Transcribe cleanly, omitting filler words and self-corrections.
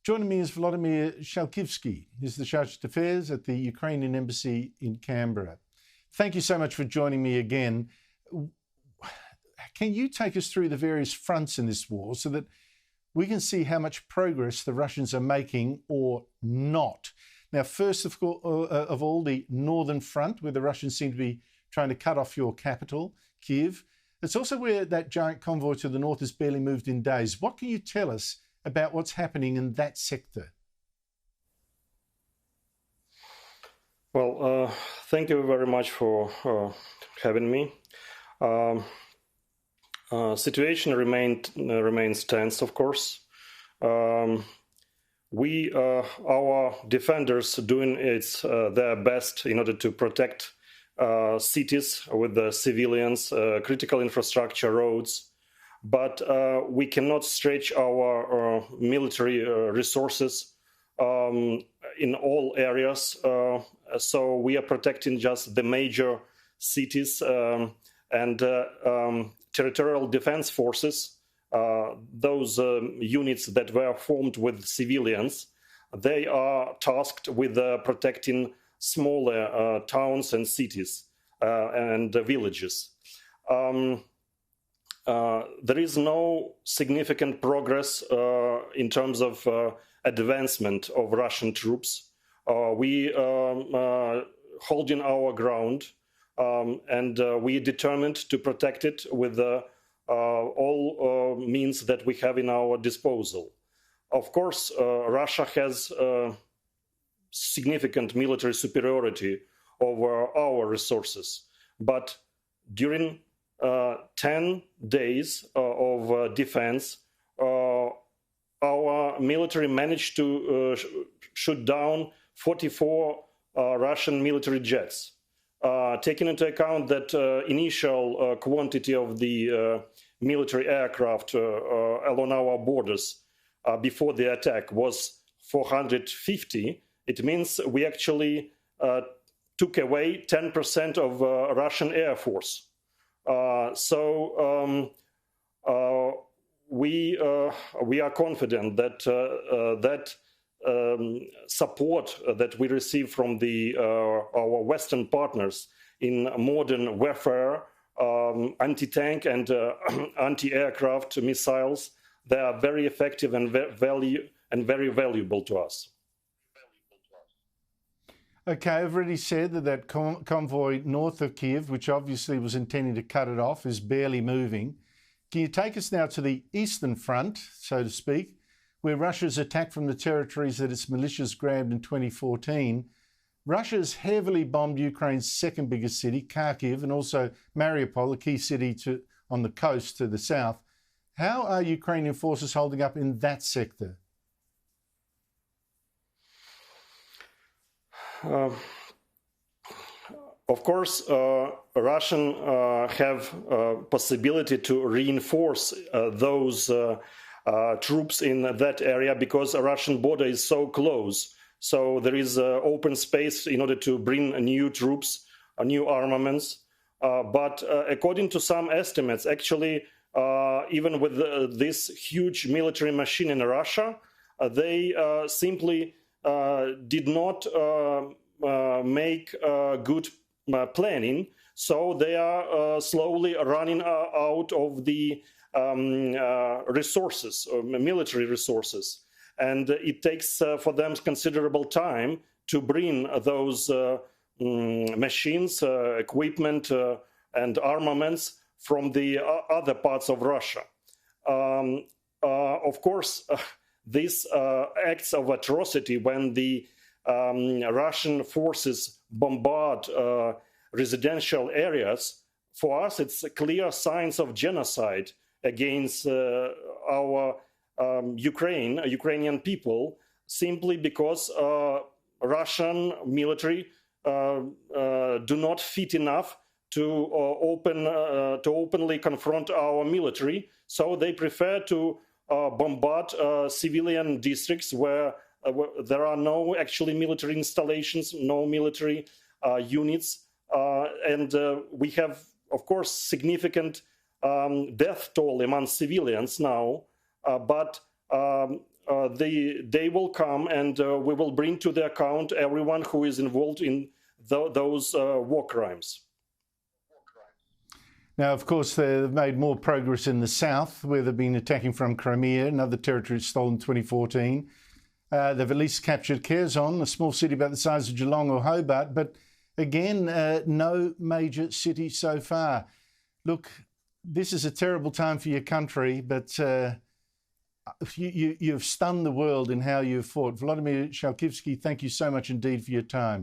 Joining me is Volodymyr Shalkivskyi. He's the Chargé d'Affaires at the Ukrainian Embassy in Canberra. Thank you so much for joining me again. Can you take us through the various fronts in this war so that we can see how much progress the Russians are making or not? Now, first of all, the northern front, where the Russians seem to be trying to cut off your capital, Kyiv. It's also where that giant convoy to the north has barely moved in days. What can you tell us about what's happening in that sector? Well, thank you very much for having me. Situation remains tense, of course. Our defenders doing their best in order to protect cities with the civilians, critical infrastructure, roads, but we cannot stretch our military resources in all areas. So we are protecting just the major cities and territorial defense forces, those units that were formed with civilians. They are tasked with protecting smaller towns and cities and villages. There is no significant progress in terms of advancement of Russian troops. We are holding our ground, and we are determined to protect it with all means that we have in our disposal. Of course, Russia has significant military superiority over our resources, but during 10 days of defense, our military managed to shoot down 44 Russian military jets. Taking into account that initial quantity of the military aircraft along our borders before the attack was 450, it means we actually took away 10% of Russian Air Force. We are confident that that support that we receive from our Western partners in modern warfare, anti-tank and anti-aircraft missiles, they are very effective and very valuable to us. Okay, I've already said that convoy north of Kyiv, which obviously was intending to cut it off, is barely moving. Can you take us now to the eastern front, so to speak, where Russia's attacked from the territories that its militias grabbed in 2014? Russia's heavily bombed Ukraine's second biggest city, Kharkiv, and also Mariupol, a key city on the coast to the south. How are Ukrainian forces holding up in that sector? Of course, Russians have possibility to reinforce those troops in that area because the Russian border is so close. So there is open space in order to bring new troops, new armaments. But according to some estimates, actually, even with this huge military machine in Russia, they simply did not make good planning, so they are slowly running out of the resources, military resources, and it takes for them considerable time to bring those machines, equipment, and armaments from the other parts of Russia. Of course, these acts of atrocity when the Russian forces bombard residential areas, for us it's clear signs of genocide against our Ukrainian people, simply because Russian military do not fit enough to openly confront our military, so they prefer to bombard civilian districts where there are no actually military installations, no military units, and we have, of course, significant death toll among civilians now, but they will come, and we will bring to the account everyone who is involved in those war crimes. Now, of course, they've made more progress in the south, where they've been attacking from Crimea, another territory stolen in 2014. They've at least captured Kherson, a small city about the size of Geelong or Hobart, but again, no major city so far. Look, this is a terrible time for your country, but you've stunned the world in how you've fought. Volodymyr Shalkivskyi, thank you so much indeed for your time.